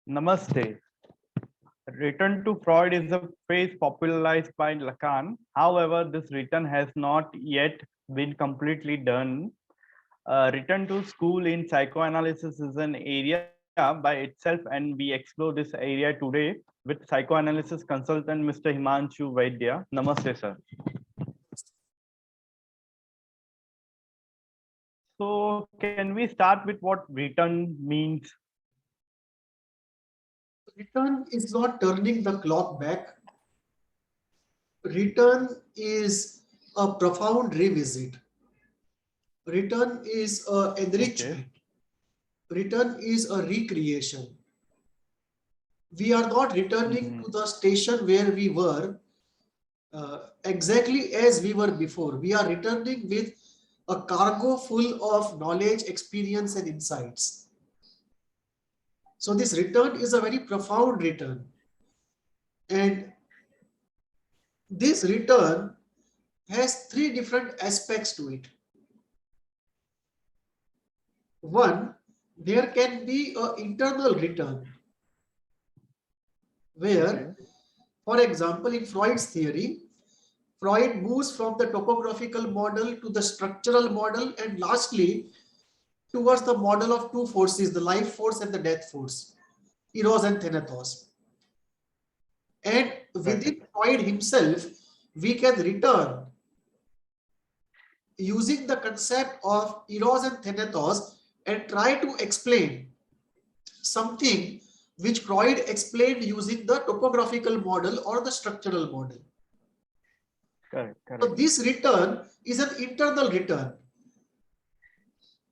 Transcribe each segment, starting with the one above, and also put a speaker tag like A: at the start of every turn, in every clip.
A: Namaste. Return to Freud is a phrase popularized by Lacan. However, this return has not yet been completely done. Return to school in psychoanalysis is an area by itself, and we explore this area today with psychoanalysis consultant Mr. Himanshu Vaidya. Namaste, sir. So, can we start with what return means?
B: Return is not turning the clock back. Return is a profound revisit. Return is a enrichment. Return is a recreation. We are not returning to the station where we were exactly as we were before. We are returning with a cargo full of knowledge, experience, and insights. So this return is a very profound return. And this return has three different aspects to it. One, there can be an internal return where, for example, in Freud's theory, Freud moves from the topographical model to the structural model, and lastly towards the model of two forces, the life force and the death force, eros and thanatos. And within Freud himself, we can return using the concept of eros and thanatos and try to explain something which Freud explained using the topographical model or the structural model.
A: Correct.
B: So this return is an internal return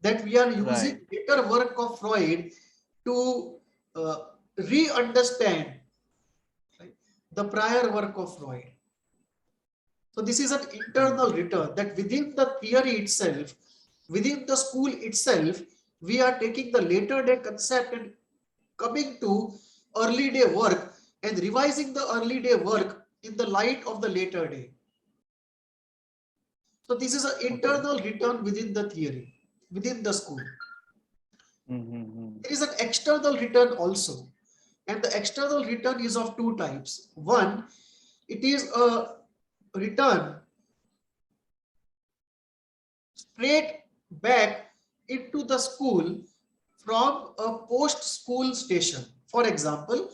B: that we are using later work of Freud to re-understand the prior work of Freud. So this is an internal return that within the theory itself, within the school itself, we are taking the later day concept and coming to early day work and revising the early day work in the light of the later day. So this is an internal return within the theory, within the school. There is an external return also. And the external return is of two types. One, it is a return straight back into the school from a post-school station. For example,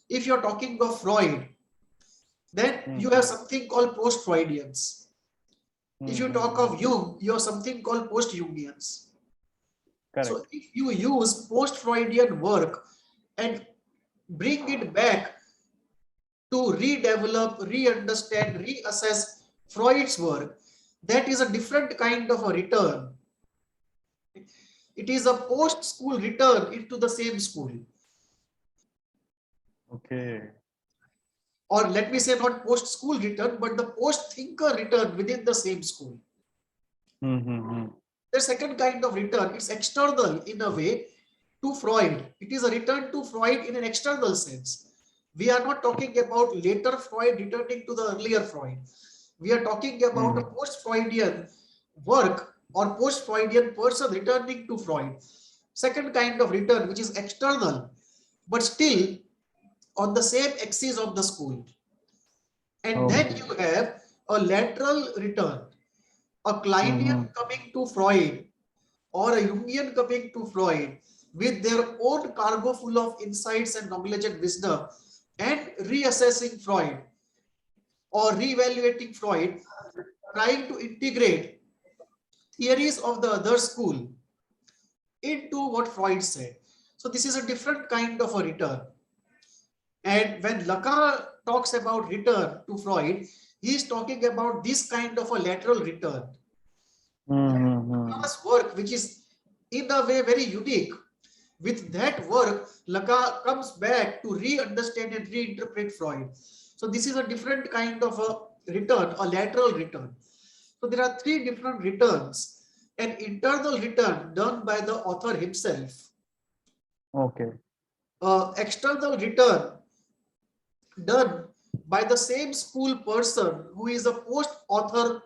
B: if you're talking of Freud, then you have something called post-Freudians. If you talk of Jung, you have something called post-Jungians. So if you use post-Freudian work and bring it back to redevelop, re-understand, reassess Freud's work, that is a different kind of a return. It is a post-school return into the same school. Or let me say not post-school return, but the post-thinker return within the same school. The second kind of return, it's external in a way to Freud. It is a return to Freud in an external sense. We are not talking about later Freud returning to the earlier Freud. We are talking about a post-Freudian work or post-Freudian person returning to Freud. Second kind of return, which is external, but still on the same axis of the school. And then you have a lateral return, a Kleinian coming to Freud or a Jungian coming to Freud with their own cargo full of insights and knowledge and wisdom and reassessing Freud or reevaluating Freud, trying to integrate theories of the other school into what Freud said. So this is a different kind of a return. And when Lacan talks about return to Freud, he is talking about this kind of a lateral return. Lacan's work, which is in a way very unique, with that work, Lacan comes back to re-understand and reinterpret Freud. So this is a different kind of a return, a lateral return. So there are three different returns. An internal return done by the author himself. External return done by the same school person who is a post-author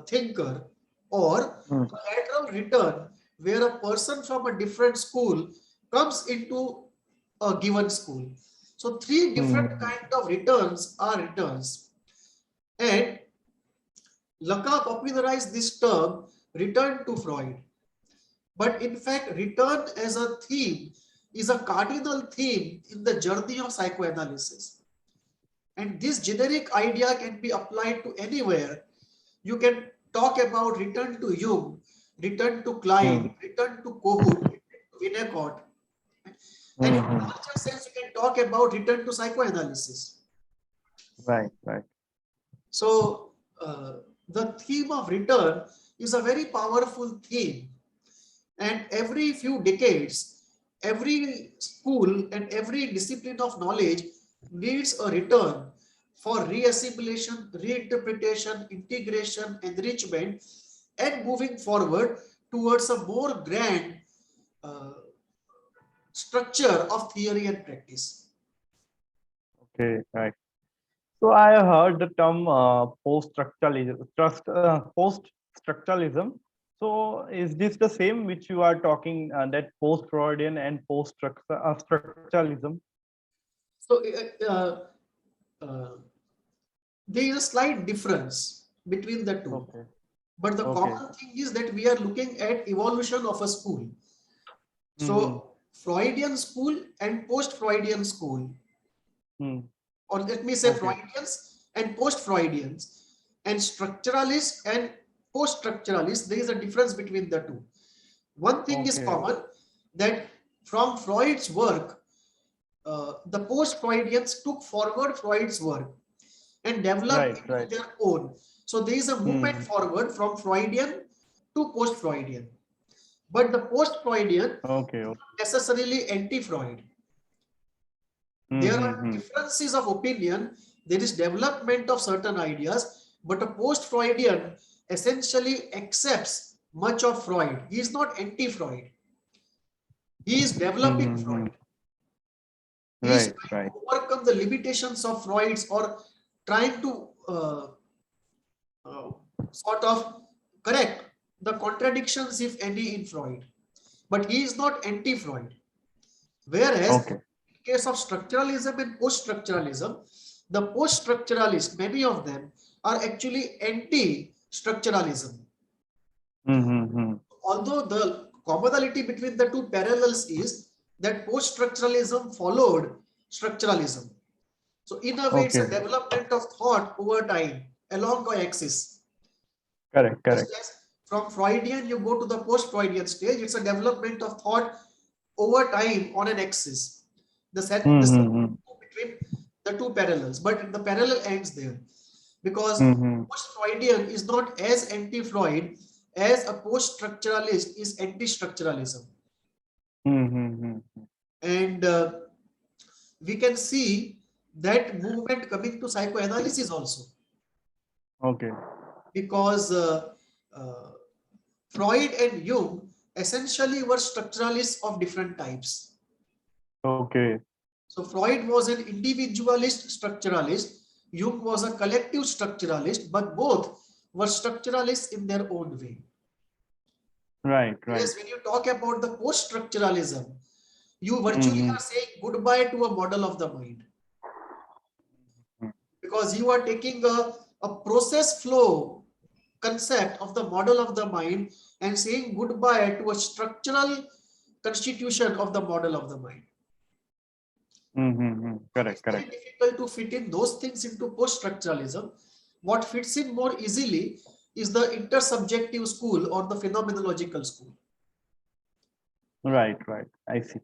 B: thinker, or a lateral return where a person from a different school comes into a given school. So three different kind of returns are returns. And Lacan popularized this term return to Freud. But in fact, return as a theme is a cardinal theme in the journey of psychoanalysis. And this generic idea can be applied to anywhere. You can talk about return to Jung, return to Klein, return to Kahoot, return to Winnicott. And in a larger sense, you can talk about return to psychoanalysis.
A: Right, right.
B: So the theme of return is a very powerful theme. And every few decades, every school and every discipline of knowledge needs a return for reassimilation, reinterpretation, integration, enrichment, and moving forward towards a more grand structure of theory and practice.
A: Okay, right. So I heard the term post-structuralism. Post-structuralism. So is this the same which you are talking that post-Freudian and post-structuralism?
B: So there is a slight difference between the two.
A: Okay.
B: But the common thing is that we are looking at evolution of a school. So Freudian school and post-Freudian school, or let me say Freudians and post-Freudians, and structuralists and post-structuralists, there is a difference between the two. One thing is common, that from Freud's work, the post-Freudians took forward Freud's work and developed into their own. So there is a movement forward from Freudian to post-Freudian. But the post-Freudian is not necessarily anti-Freud. There are differences of opinion. There is development of certain ideas, but a post-Freudian essentially accepts much of Freud. He is not anti-Freud. He is developing Freud. He is trying to overcome the limitations of Freud's, or trying to sort of correct the contradictions, if any, in Freud. But he is not anti-Freud. Whereas in case of structuralism and post-structuralism, the post-structuralists, many of them, are actually anti-structuralism. Although the commonality between the two parallels is that post-structuralism followed structuralism. So in a way, it's a development of thought over time along the axis.
A: Correct.
B: Just as from Freudian, you go to the post-Freudian stage, it's a development of thought over time on an axis. The set between the two parallels, but the parallel ends there, because post-Freudian is not as anti-Freud as a post-structuralist is anti-structuralism. And we can see that movement coming to psychoanalysis also. Because Freud and Jung essentially were structuralists of different types. So Freud was an individualist structuralist, Jung was a collective structuralist, but both were structuralists in their own way. Yes, when you talk about the post-structuralism, you virtually are saying goodbye to a model of the mind. Because you are taking a process flow concept of the model of the mind and saying goodbye to a structural constitution of the model of the mind. It's very difficult to fit in those things into post-structuralism. What fits in more easily is the intersubjective school or the phenomenological school.
A: Right. I see.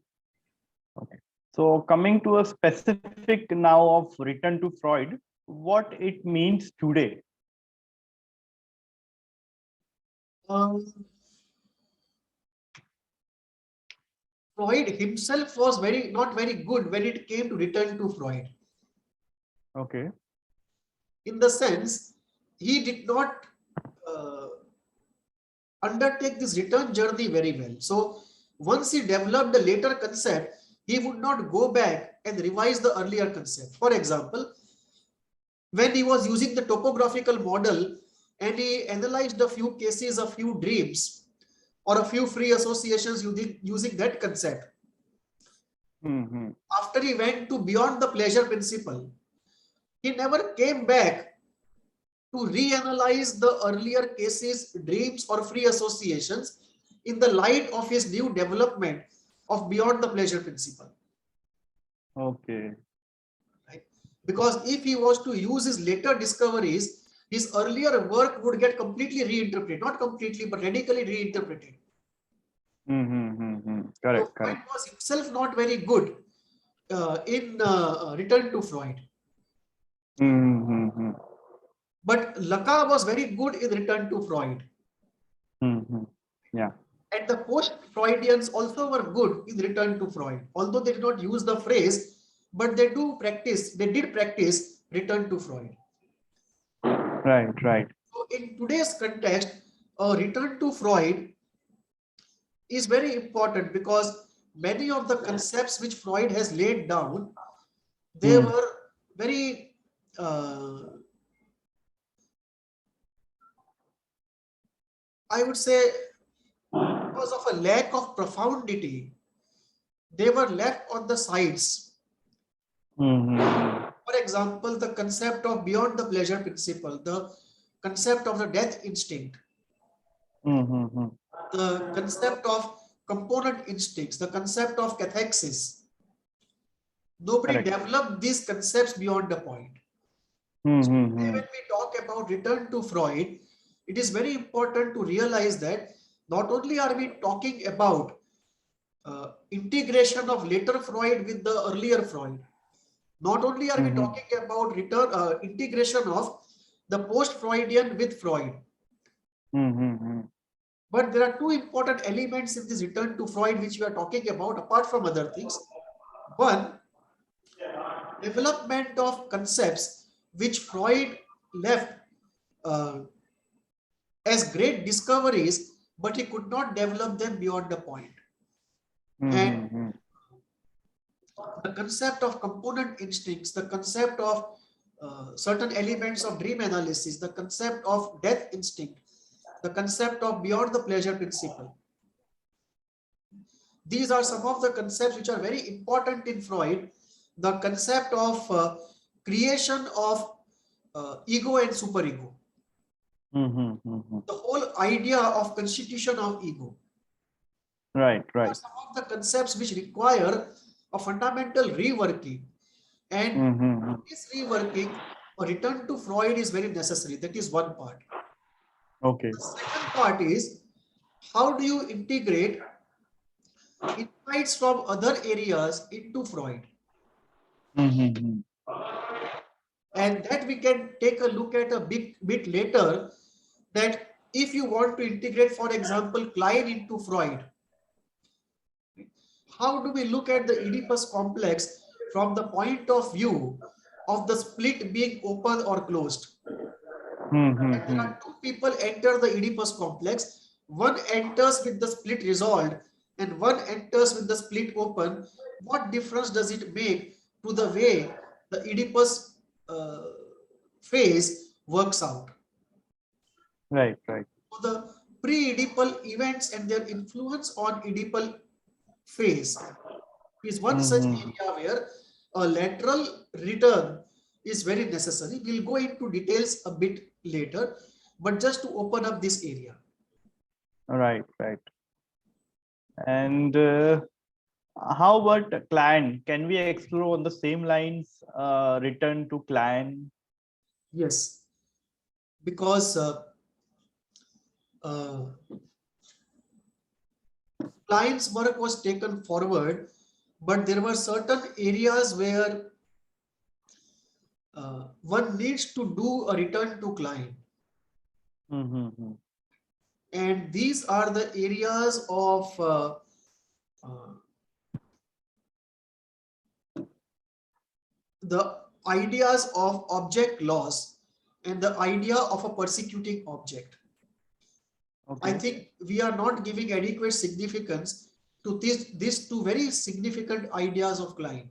A: So coming to a specific now of return to Freud, what it means today.
B: Freud himself was not very good when it came to return to Freud. In the sense, he did not undertake this return journey very well. So once he developed the later concept, he would not go back and revise the earlier concept. For example, when he was using the topographical model and he analyzed a few cases, a few dreams, or a few free associations using that concept,
A: Mm-hmm.
B: After he went to beyond the pleasure principle, he never came back to reanalyze the earlier cases, dreams, or free associations in the light of his new development of beyond the pleasure principle.
A: Okay.
B: Right? Because if he was to use his later discoveries, his earlier work would get completely reinterpreted, not completely, but radically reinterpreted.
A: Mm-hmm.
B: So
A: Correct,
B: Freud
A: correct.
B: was himself not very good in Return to Freud.
A: Mm-hmm.
B: But Lacan was very good in Return to Freud.
A: Mm-hmm. Yeah.
B: And the post-Freudians also were good in Return to Freud, although they did not use the phrase, but they did practice Return to Freud.
A: Right, right.
B: So in today's context, a Return to Freud is very important because many of the concepts which Freud has laid down, they
A: Mm.
B: were very I would say, because of a lack of profundity, they were left on the sides.
A: Mm-hmm.
B: For example, the concept of beyond the pleasure principle, the concept of the death instinct,
A: Mm-hmm.
B: the concept of component instincts, the concept of cathexis. Nobody
A: Correct.
B: developed these concepts beyond the point. So today
A: Mm-hmm.
B: when we talk about Return to Freud, it is very important to realize that not only are we talking about integration of later Freud with the earlier Freud, not only are we
A: Mm-hmm.
B: talking about integration of the post-Freudian with Freud,
A: Mm-hmm.
B: but there are two important elements in this Return to Freud which we are talking about apart from other things. One, development of concepts which Freud left uh, as great discoveries, but he could not develop them beyond the point. And
A: Mm-hmm.
B: the concept of component instincts, the concept of certain elements of dream analysis, the concept of death instinct, the concept of beyond the pleasure principle. These are some of the concepts which are very important in Freud. The concept of creation of ego and superego.
A: Mm-hmm.
B: The whole idea of constitution of ego.
A: Right,
B: These are
A: right.
B: some of the concepts which require a fundamental reworking. And
A: Mm-hmm.
B: this reworking, a return to Freud is very necessary. That is one part.
A: Okay.
B: The second part is, how do you integrate insights from other areas into Freud?
A: Mm-hmm.
B: And that we can take a look at a bit later, that if you want to integrate, for example, Klein into Freud, how do we look at the Oedipus complex from the point of view of the split being open or closed? And there
A: Mm-hmm.
B: are two people enter the Oedipus complex. One enters with the split resolved and one enters with the split open. What difference does it make to the way the Oedipus phase works out?
A: Right, right.
B: So the pre-Oedipal events and their influence on Oedipal phase is one such
A: Mm-hmm.
B: area where a lateral return is very necessary. We'll go into details a bit later, but just to open up this area.
A: Right, right. And how about client? Can we explore on the same lines, return to client?
B: Yes, because uh, client's work was taken forward, but there were certain areas where one needs to do a return to client.
A: Mm-hmm.
B: And these are the areas of uh, the ideas of object loss and the idea of a persecuting object. I
A: Okay.
B: think we are not giving adequate significance to these two very significant ideas of Klein.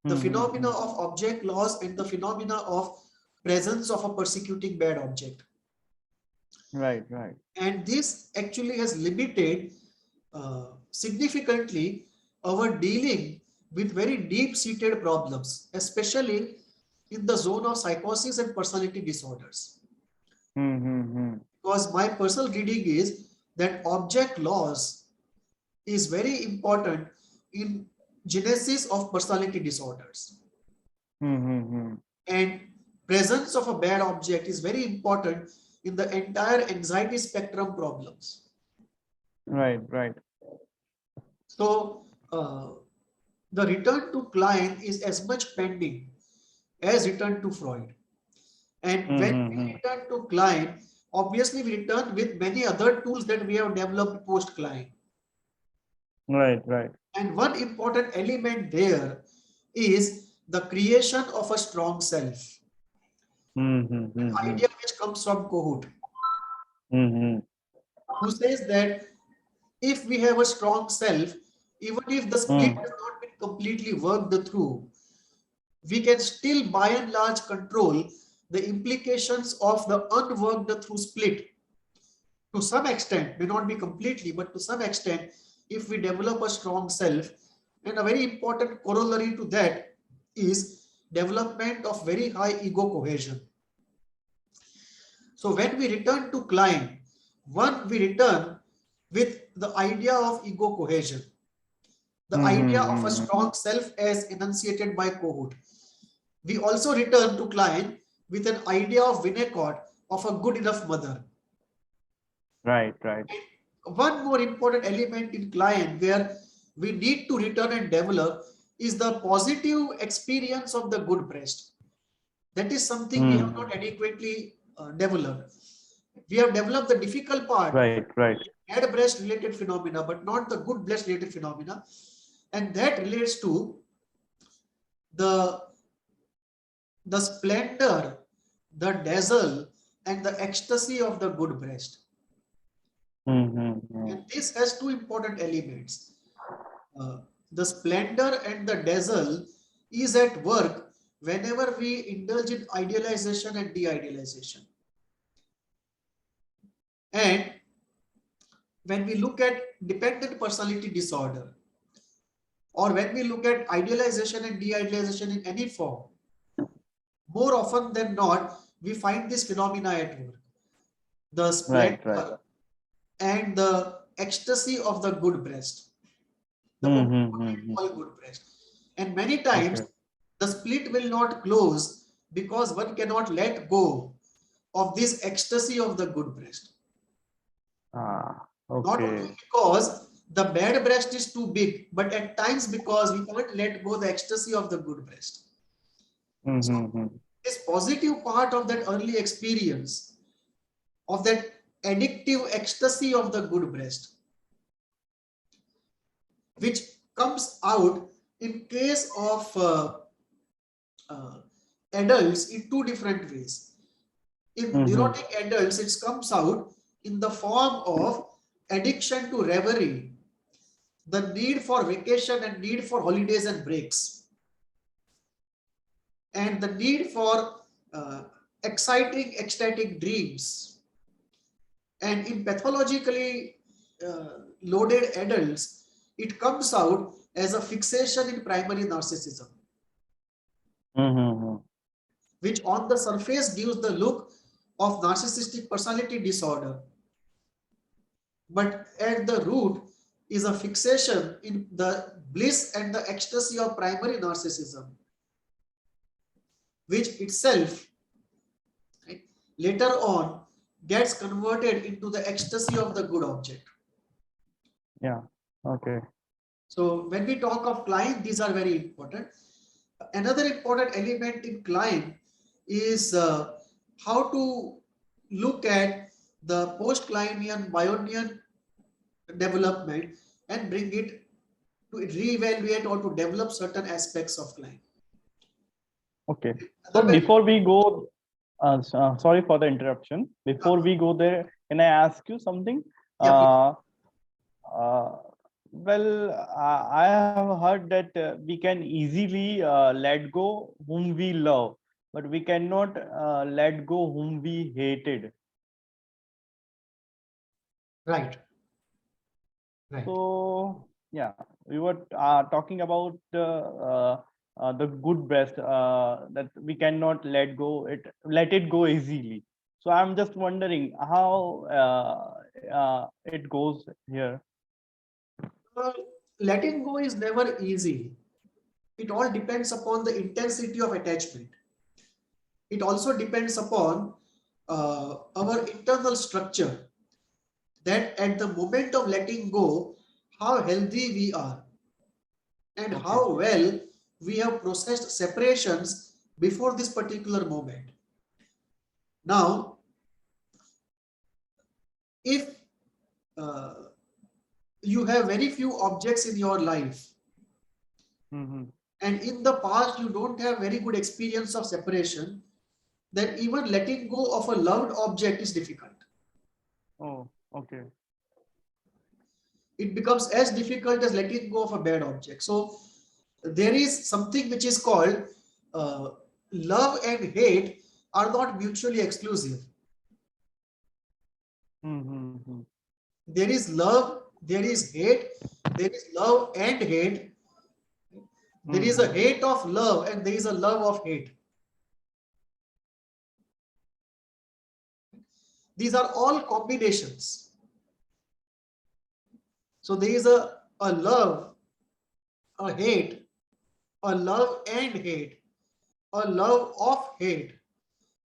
B: The phenomena
A: Mm-hmm.
B: of object loss and the phenomena of presence of a persecuting bad object.
A: Right, right.
B: And this actually has limited significantly our dealing with very deep-seated problems, especially in the zone of psychosis and personality disorders. Because my personal reading is that object loss is very important in genesis of personality disorders. And presence of a bad object is very important in the entire anxiety spectrum problems.
A: Right.
B: So the return to client is as much pending as return to Freud. And when we return to client, obviously we return with many other tools that we have developed post-client.
A: Right.
B: And one important element there is the creation of a strong self. An idea which comes from Kahoot, who says that if we have a strong self, even if the split has not been completely worked through, we can still by and large control the implications of the unworked through split. To some extent, may not be completely, but to some extent, if we develop a strong self, and a very important corollary to that is development of very high ego cohesion. So when we return to client, one, we return with the idea of ego cohesion, the idea of a strong self as enunciated by Kahoot. We also return to client with an idea of Winnicott of a good enough mother.
A: Right.
B: One more important element in client where we need to return and develop is the positive experience of the good breast. That is something we have not adequately developed. We have developed the difficult part,
A: Right.
B: bad breast related phenomena, but not the good breast related phenomena. And that relates to the splendor, the dazzle, and the ecstasy of the good breast. And this has two important elements. The splendor and the dazzle is at work whenever we indulge in idealization and de-idealization. And when we look at dependent personality disorder, or when we look at idealization and de-idealization in any form, more often than not, we find this phenomena at work. The splendor and the ecstasy of the good breast. The good breast. And many times, the split will not close because one cannot let go of this ecstasy of the good breast. Not only because the bad breast is too big, but at times because we can't let go the ecstasy of the good breast. So this positive part of that early experience, of that addictive ecstasy of the good breast, which comes out in case of adults in two different ways. In neurotic adults, it comes out in the form of addiction to reverie, the need for vacation and need for holidays and breaks, and the need for exciting, ecstatic dreams. And in pathologically loaded adults, it comes out as a fixation in primary narcissism, which on the surface gives the look of narcissistic personality disorder, but at the root is a fixation in the bliss and the ecstasy of primary narcissism, which itself later on gets converted into the ecstasy of the good object. So when we talk of client, these are very important. Another important element in client is how to look at the post-Kleinian Bionian development and bring it to reevaluate or to develop certain aspects of client.
A: So before we go, sorry for the interruption. Before we go there, can I ask you something? Well, I have heard that we can easily let go whom we love, but we cannot let go whom we hated.
B: Right.
A: So Yeah, we were talking about the good breast that we cannot let it go easily. So I'm just wondering how it goes here.
B: Uh, Letting go is never easy. It all depends upon the intensity of attachment. It also depends upon our internal structure, that at the moment of letting go, how healthy we are and
A: Okay.
B: how well we have processed separations before this particular moment. Now, if uh, you have very few objects in your life,
A: Mm-hmm.
B: and in the past you don't have very good experience of separation, then even letting go of a loved object is difficult.
A: Oh, okay.
B: It becomes as difficult as letting go of a bad object. So there is something which is called uh, love and hate are not mutually exclusive.
A: Mm-hmm.
B: There is love, there is hate, there is love and hate. There is a
A: Mm-hmm.
B: hate of love and there is a love of hate. These are all combinations. So there is a love, a hate, a love and hate, a love of hate,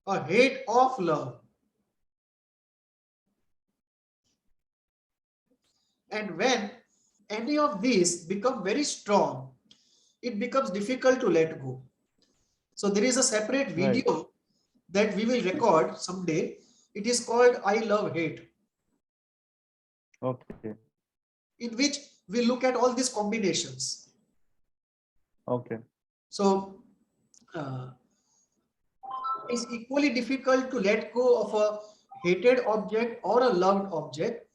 B: a hate of love. And when any of these become very strong, it becomes difficult to let go. So there is a separate
A: Right.
B: video that we will record someday. It is called I Love Hate,
A: Okay.
B: in which we look at all these combinations.
A: Okay.
B: So it's equally difficult to let go of a hated object or a loved object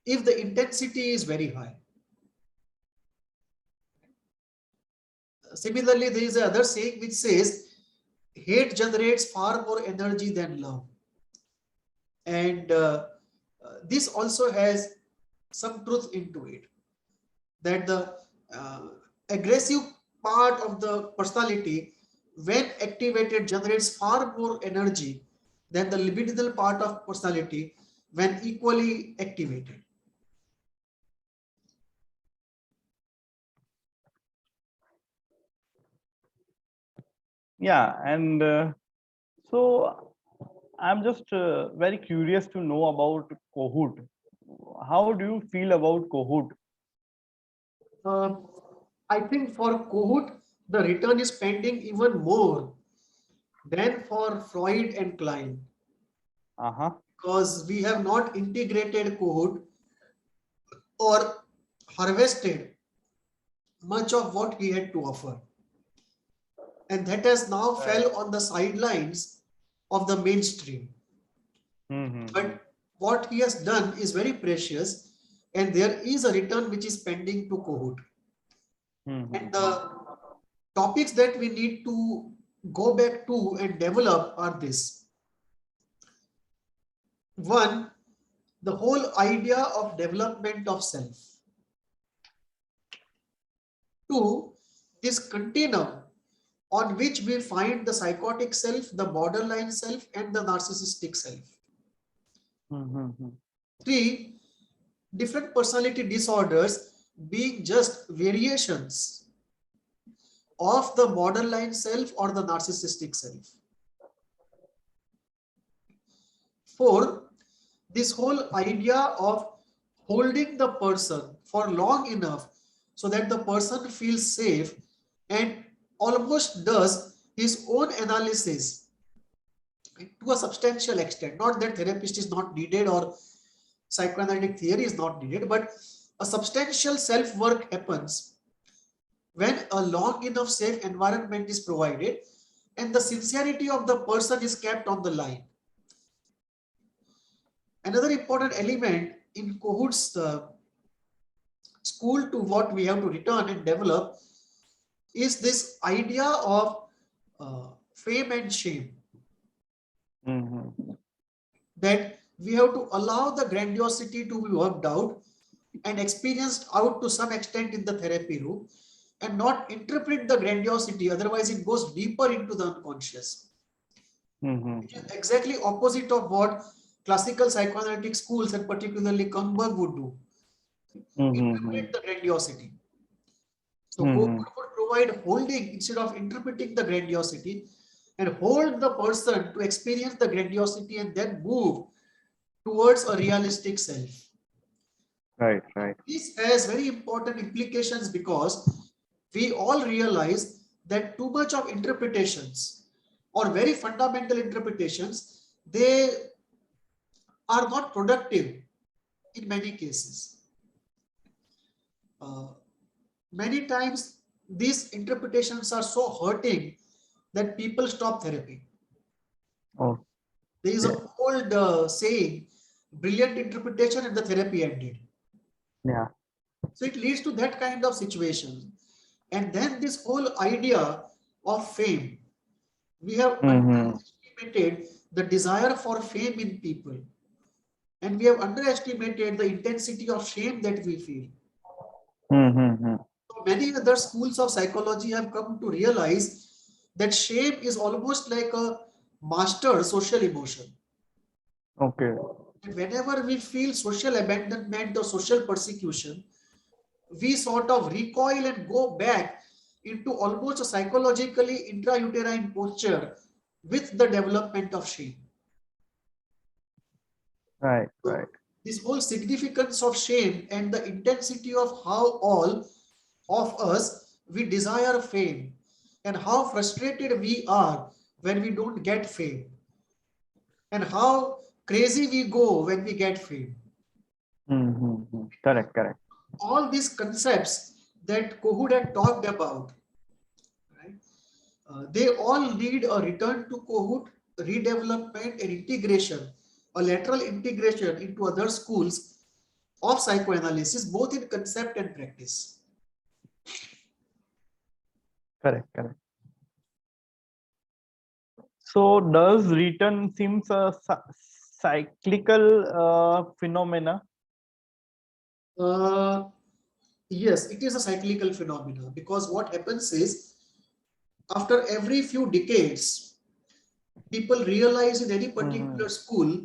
B: if the intensity is very high. Similarly, there is another saying which says hate generates far more energy than love. And this also has some truth into it, that the uh, aggressive part of the personality, when activated, generates far more energy than the libidinal part of personality when equally activated.
A: Yeah, and so I'm just very curious to know about Kahoot. How do you feel about Kahoot?
B: Uh, I think for Kahoot, the return is pending even more than for Freud and Klein,
A: Uh-huh.
B: because we have not integrated Kahoot or harvested much of what he had to offer. And that has now
A: Right.
B: fell on the sidelines of the mainstream.
A: Mm-hmm.
B: But what he has done is very precious, and there is a return which is pending to Kahoot. And
A: Mm-hmm.
B: the topics that we need to go back to and develop are this. One, the whole idea of development of self. Two, this continuum on which we find the psychotic self, the borderline self, and the narcissistic self.
A: Mm-hmm.
B: Three, different personality disorders being just variations of the borderline self or the narcissistic self. Four, this whole idea of holding the person for long enough so that the person feels safe and almost does his own analysis to a substantial extent. Not that therapist is not needed or psychoanalytic theory is not needed, but a substantial self-work happens when a long enough safe environment is provided and the sincerity of the person is kept on the line. Another important element in Kahoot's school to what we have to return and develop is this idea of fame and shame,
A: Mm-hmm.
B: that we have to allow the grandiosity to be worked out and experienced out to some extent in the therapy room, and not interpret the grandiosity, otherwise it goes deeper into the unconscious. Which is exactly opposite of what classical psychoanalytic schools and particularly Kungberg would do. Interpret the grandiosity. So Kogut would provide holding instead of interpreting the grandiosity, and hold the person to experience the grandiosity and then move towards a realistic self.
A: Right, right.
B: This has very important implications because we all realize that too much of interpretations or very fundamental interpretations, they are not productive in many cases. Many times these interpretations are so hurting that people stop therapy.
A: Oh,
B: There is an old saying, brilliant interpretation and the therapy ended.
A: yeah.
B: So it leads to that kind of situation. And then this whole idea of fame, we have underestimated the desire for fame in people. And we have underestimated the intensity of shame that we feel. So many other schools of psychology have come to realize that shame is almost like a master social emotion.
A: Okay.
B: Whenever we feel social abandonment or social persecution, we sort of recoil and go back into almost a psychologically intrauterine posture with the development of shame.
A: Right, right.
B: This whole significance of shame and the intensity of how all of us, we desire fame, and how frustrated we are when we don't get fame, and how crazy we go when we get fame.
A: Correct, correct.
B: All these concepts that Kahoot had talked about, right? They all need a return to Kahoot, redevelopment and integration, a lateral integration into other schools of psychoanalysis, both in concept and practice.
A: Correct, correct. So does return seems a cyclical phenomena?
B: Yes, it is a cyclical phenomena, because what happens is after every few decades, people realize in any particular school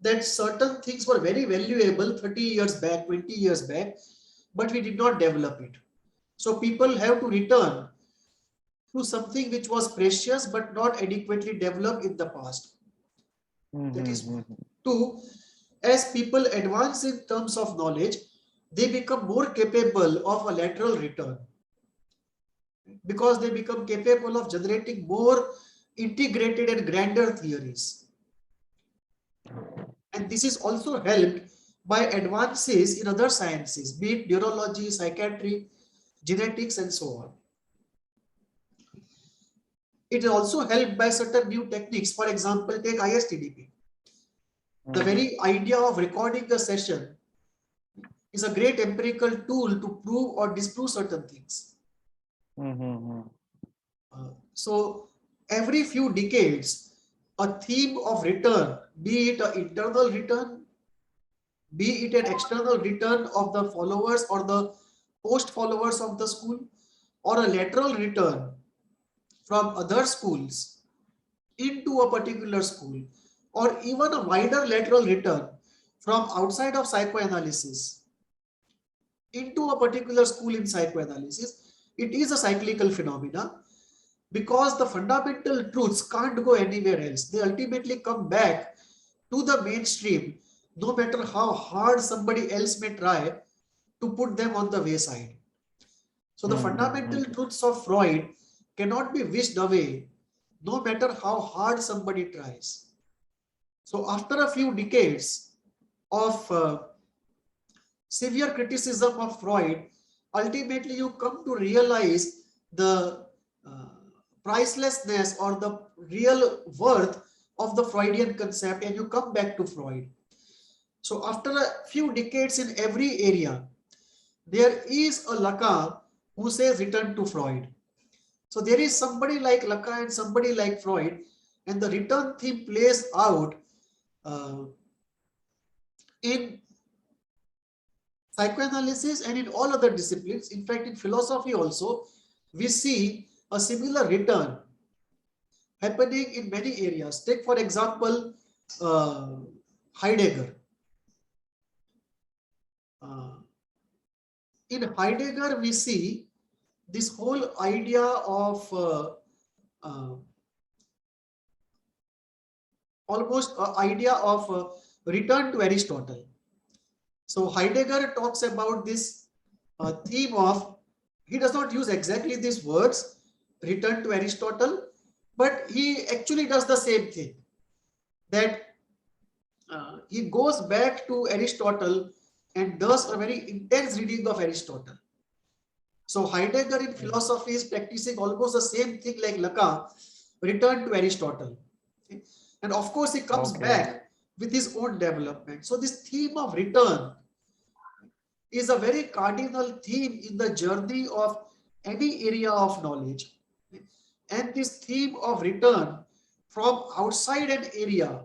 B: that certain things were very valuable 30 years back, 20 years back, but we did not develop it. So people have to return to something which was precious but not adequately developed in the past. That is one. Two, as people advance in terms of knowledge, they become more capable of a lateral return, because they become capable of generating more integrated and grander theories. And this is also helped by advances in other sciences, be it neurology, psychiatry, genetics, and so on. It is also helped by certain new techniques. For example, take ISTDP. The very idea of recording a session is a great empirical tool to prove or disprove certain things. So every few decades, a theme of return, be it an internal return, be it an external return of the followers or the post followers of the school, or a lateral return from other schools into a particular school, or even a wider lateral return from outside of psychoanalysis into a particular school in psychoanalysis, it is a cyclical phenomena, because the fundamental truths can't go anywhere else. They ultimately come back to the mainstream, no matter how hard somebody else may try to put them on the wayside. So the fundamental truths of Freud cannot be wished away, no matter how hard somebody tries. So after a few decades of severe criticism of Freud, ultimately you come to realize the pricelessness or the real worth of the Freudian concept, and you come back to Freud. So after a few decades in every area, there is a Lacan who says return to Freud. So there is somebody like Lacan and somebody like Freud, and the return theme plays out in psychoanalysis and in all other disciplines, in fact in philosophy also, we see a similar return happening in many areas. Take for example Heidegger. In Heidegger we see this whole idea of almost idea of return to Aristotle. So Heidegger talks about this theme of, he does not use exactly these words, return to Aristotle, but he actually does the same thing, that he goes back to Aristotle and does a very intense reading of Aristotle. So Heidegger in philosophy is practicing almost the same thing like Lacan, return to Aristotle. Okay? And of course he comes back with his own development. So this theme of return is a very cardinal theme in the journey of any area of knowledge. And this theme of return from outside an area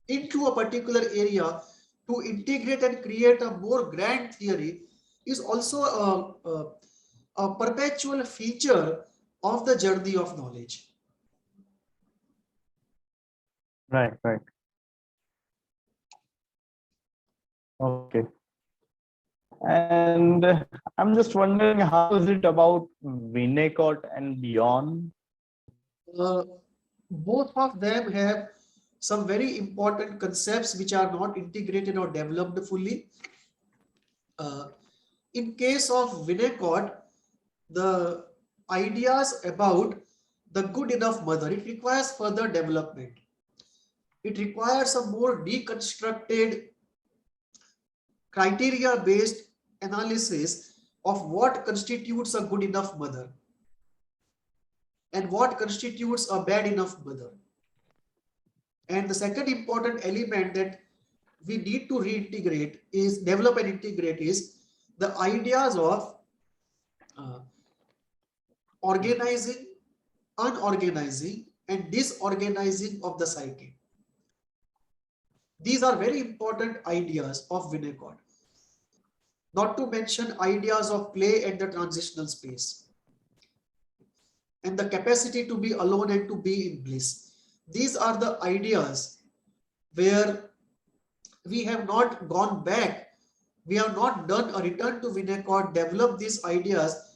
B: into a particular area to integrate and create a more grand theory is also a perpetual feature of the journey of knowledge.
A: Right, right. Okay. And I'm just wondering, how is it about Winnicott and beyond?
B: Both of them have some very important concepts which are not integrated or developed fully. In case of Winnicott, the ideas about the good enough mother, it requires further development. It requires a more deconstructed, criteria-based analysis of what constitutes a good enough mother and what constitutes a bad enough mother. And the second important element that we need to reintegrate is, develop and integrate, is the ideas of organizing, unorganizing, and disorganizing of the psyche. These are very important ideas of Winnicott. Not to mention ideas of play and the transitional space, and the capacity to be alone and to be in bliss. These are the ideas where we have not gone back, we have not done a return to Winnicott, developed these ideas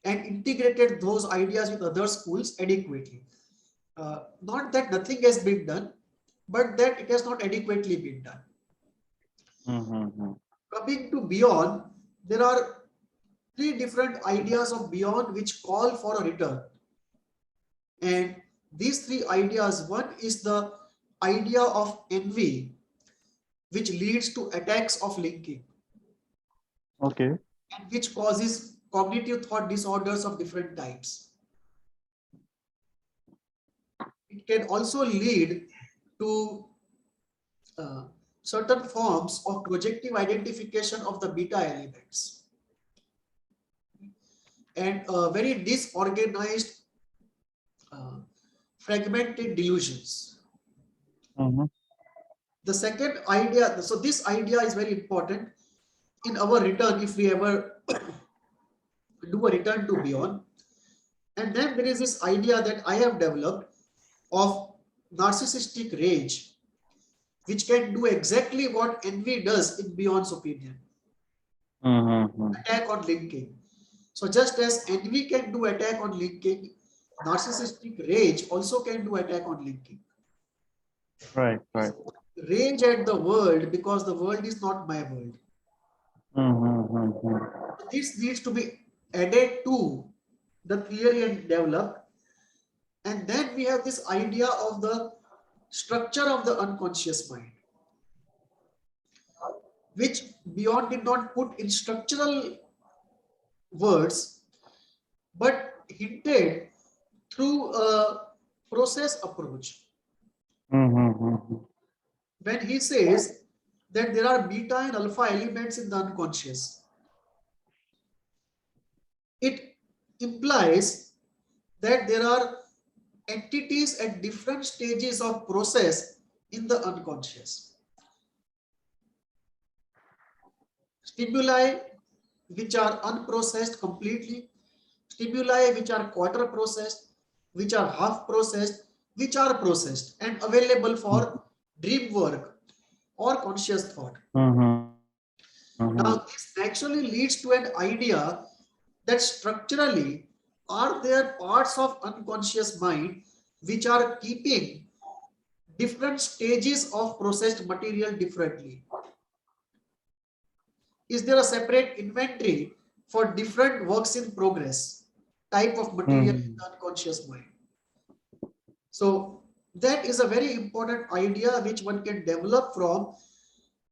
B: and integrated those ideas with other schools adequately. Not that nothing has been done, but that it has not adequately been done. Coming to beyond, there are three different ideas of beyond which call for a return. And these three ideas, one is the idea of envy, which leads to attacks of linking.
A: Okay.
B: And which causes cognitive thought disorders of different types. It can also lead to certain forms of projective identification of the beta elements and very disorganized, fragmented delusions. The second idea, so this idea is very important in our return, if we ever do a return to beyond. And then there is this idea that I have developed of narcissistic rage, which can do exactly what envy does in Beyond's opinion. Attack on linking. So just as envy can do attack on linking, narcissistic rage also can do attack on linking.
A: Right, right.
B: Rage at the world because the world is not my world. This needs to be added to the theory and developed. And then we have this idea of the structure of the unconscious mind, which Beyond did not put in structural words, but hinted through a process approach. When he says that there are beta and alpha elements in the unconscious, it implies that there are entities at different stages of process in the unconscious. Stimuli which are unprocessed completely, stimuli which are quarter processed, which are half processed, which are processed and available for dream work or conscious thought. Now, this actually leads to an idea that structurally, are there parts of unconscious mind which are keeping different stages of processed material differently? Is there a separate inventory for different works in progress type of material in the unconscious mind? So that is a very important idea which one can develop from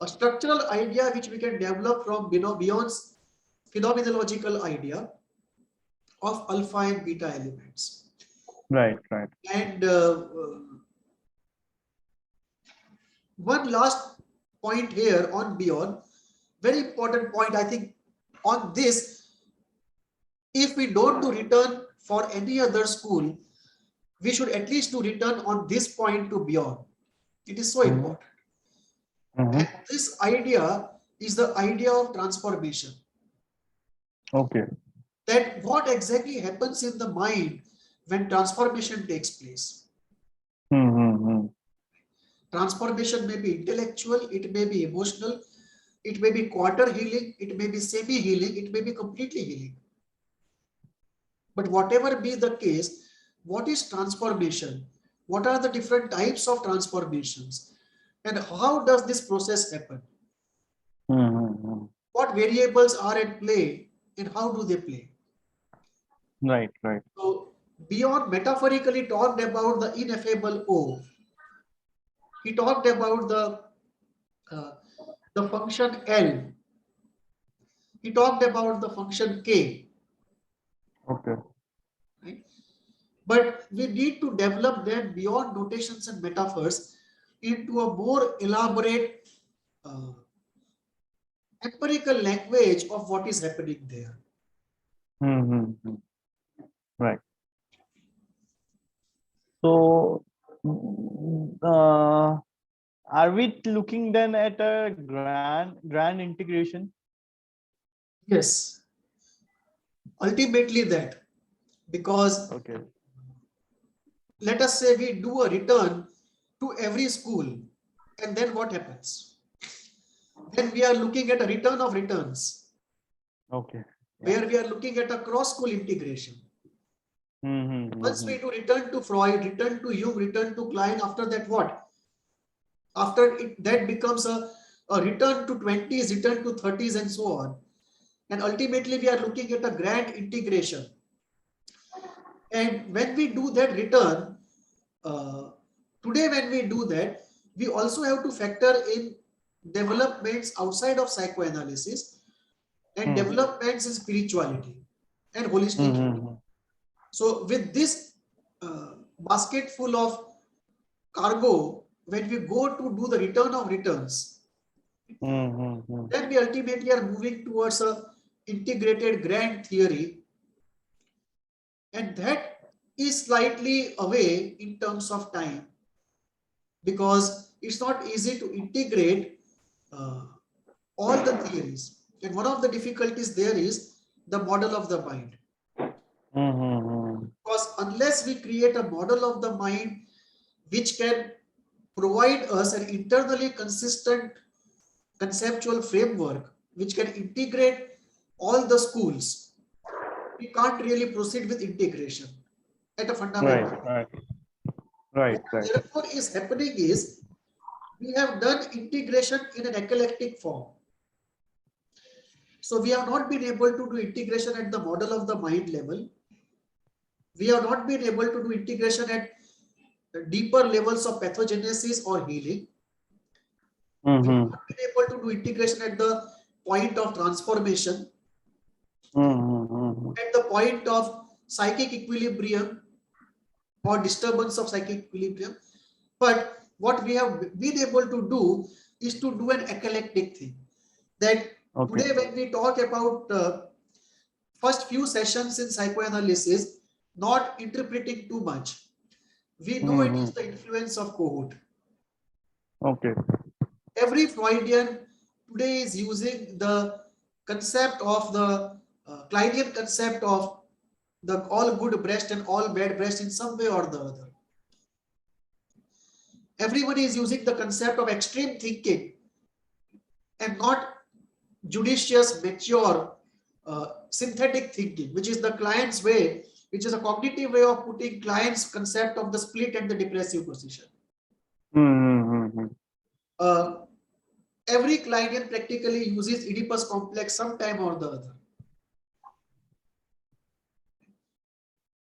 B: a structural idea which we can develop from beyond phenomenological idea of alpha and beta elements.
A: Right, right.
B: And one last point here on beyond, very important point, I think, on this. If we don't do return for any other school, we should at least do return on this point to beyond. It is so important. And this idea is the idea of transformation.
A: Okay.
B: That what exactly happens in the mind when transformation takes place. Transformation may be intellectual, it may be emotional, it may be quarter healing, it may be semi-healing, it may be completely healing. But whatever be the case, what is transformation? What are the different types of transformations? And how does this process happen? What variables are at play and how do they play?
A: Right, right.
B: So beyond metaphorically talked about the ineffable O. He talked about the function L. He talked about the function K.
A: Okay.
B: Right? But we need to develop them beyond notations and metaphors into a more elaborate empirical language of what is happening there.
A: Right. So, are we looking then at a grand integration?
B: Yes. Ultimately that, because
A: okay,
B: let us say we do a return to every school, and then what happens? Then we are looking at a return of returns.
A: Okay.
B: Where we are looking at a cross-school integration. Once we do return to Freud, return to Jung, return to Klein, after that what? After it, that becomes a return to 20s, return to 30s and so on. And ultimately we are looking at a grand integration. And when we do that return, today when we do that, we also have to factor in developments outside of psychoanalysis and developments in spirituality and holistic. So with this basket full of cargo, when we go to do the return of returns, then we ultimately are moving towards a integrated grand theory, and that is slightly away in terms of time because it's not easy to integrate all the theories. And one of the difficulties there is the model of the mind. Because unless we create a model of the mind which can provide us an internally consistent conceptual framework which can integrate all the schools, we can't really proceed with integration at a fundamental level.
A: Right.
B: What therefore is happening is we have done integration in an eclectic form. So we have not been able to do integration at the model of the mind level. We have not been able to do integration at deeper levels of pathogenesis or healing. We have not been able to do integration at the point of transformation, at the point of psychic equilibrium or disturbance of psychic equilibrium. But what we have been able to do is to do an eclectic thing. That today when we talk about first few sessions in psychoanalysis, not interpreting too much, we know it is the influence of Kahoot.
A: Okay.
B: Every Freudian today is using the concept of the Kleinian concept of the all good breast and all bad breast in some way or the other. Everybody is using the concept of extreme thinking and not judicious, mature, synthetic thinking, which is the client's way, which is a cognitive way of putting client's concept of the split and the depressive position. Every Kleinian practically uses Oedipus complex sometime or the other.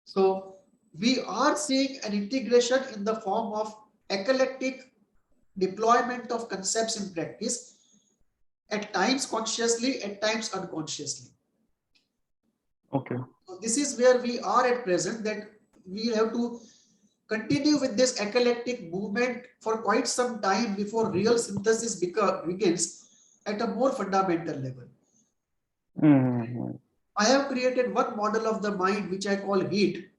B: So we are seeing an integration in the form of eclectic deployment of concepts in practice, at times consciously, at times unconsciously.
A: Okay.
B: So this is where we are at present, that we have to continue with this eclectic movement for quite some time before real synthesis begins at a more fundamental level. I have created one model of the mind which I call heat,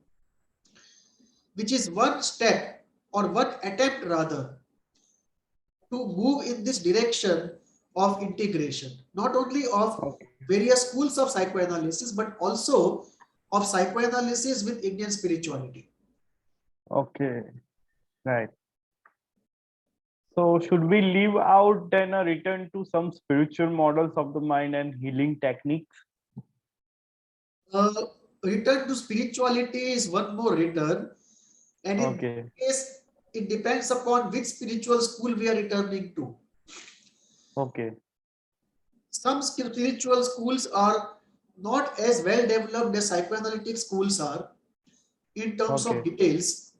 B: which is one step or one attempt rather to move in this direction of integration, not only of various schools of psychoanalysis, but also of psychoanalysis with Indian spirituality.
A: Okay, right. So should we leave out then a return to some spiritual models of the mind and healing techniques?
B: Return to spirituality is one more return, and in this case, it depends upon which spiritual school we are returning to.
A: Okay.
B: Some spiritual schools are not as well developed as psychoanalytic schools are in terms of details.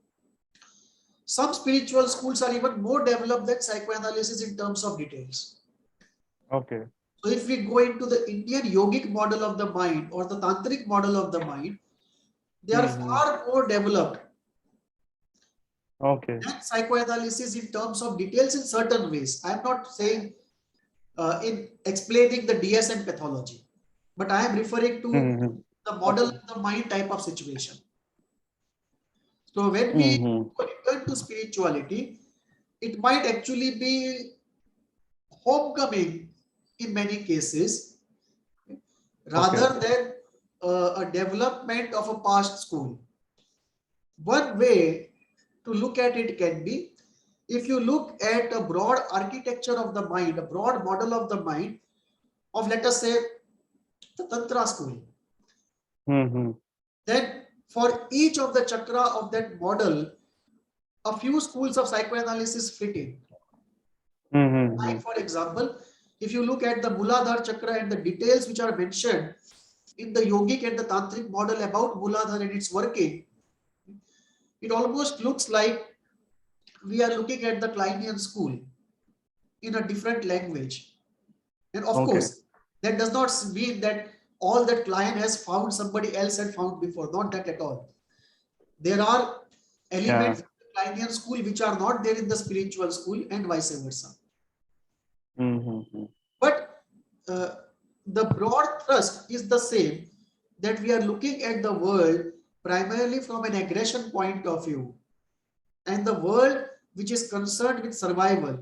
B: Some spiritual schools are even more developed than psychoanalysis in terms of details.
A: Okay.
B: So if we go into the Indian yogic model of the mind or the tantric model of the mind, they are far more developed than psychoanalysis in terms of details in certain ways. I am not saying in explaining the DSM pathology, but I am referring to the model of the mind type of situation. So when we return to spirituality, it might actually be homecoming in many cases, rather than a development of a past school. One way to look at it can be, if you look at a broad architecture of the mind, a broad model of the mind of, let us say, the Tantra school, then for each of the chakra of that model, a few schools of psychoanalysis fit in. Like for example, if you look at the Muladhara chakra and the details which are mentioned in the yogic and the tantric model about Muladhara and its working, it almost looks like we are looking at the Kleinian school in a different language. And of course, that does not mean that all that Klein has found somebody else had found before, not that at all. There are elements of the Kleinian school which are not there in the spiritual school and vice versa. But the broad thrust is the same, that we are looking at the world primarily from an aggression point of view, and the world which is concerned with survival,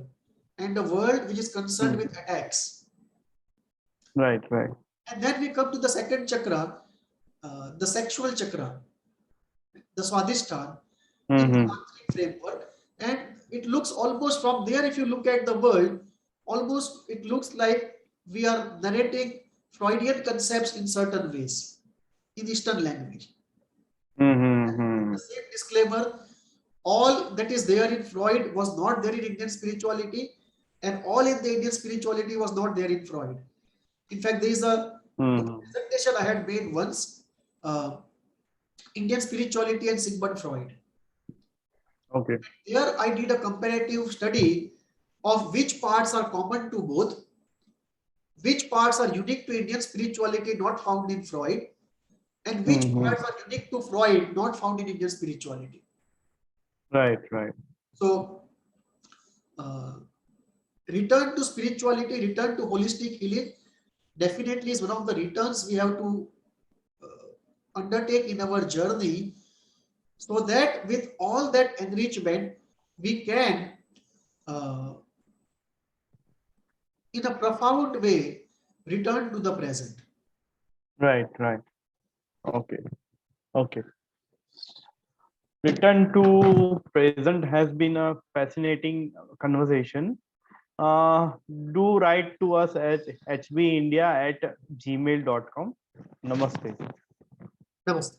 B: and the world which is concerned with attacks.
A: Right.
B: And then we come to the second chakra, the sexual chakra, the Swadhisthana, in the tantric framework. And it looks almost from there, if you look at the world, almost it looks like we are narrating Freudian concepts in certain ways in Eastern language. The same disclaimer, all that is there in Freud was not there in Indian spirituality, and all in the Indian spirituality was not there in Freud. In fact, there is a presentation I had made once, Indian spirituality and Sigmund Freud. There I did a comparative study of which parts are common to both, which parts are unique to Indian spirituality not found in Freud, and which parts are unique to Freud not found in Indian spirituality. Right. So, return to spirituality, return to holistic healing definitely is one of the returns we have to undertake in our journey, so that with all that enrichment, we can, in a profound way, return to the present.
A: Right, right. Okay, okay. Return to present has been a fascinating conversation. Do write to us at hbindia@gmail.com. Namaste.
B: Namaste.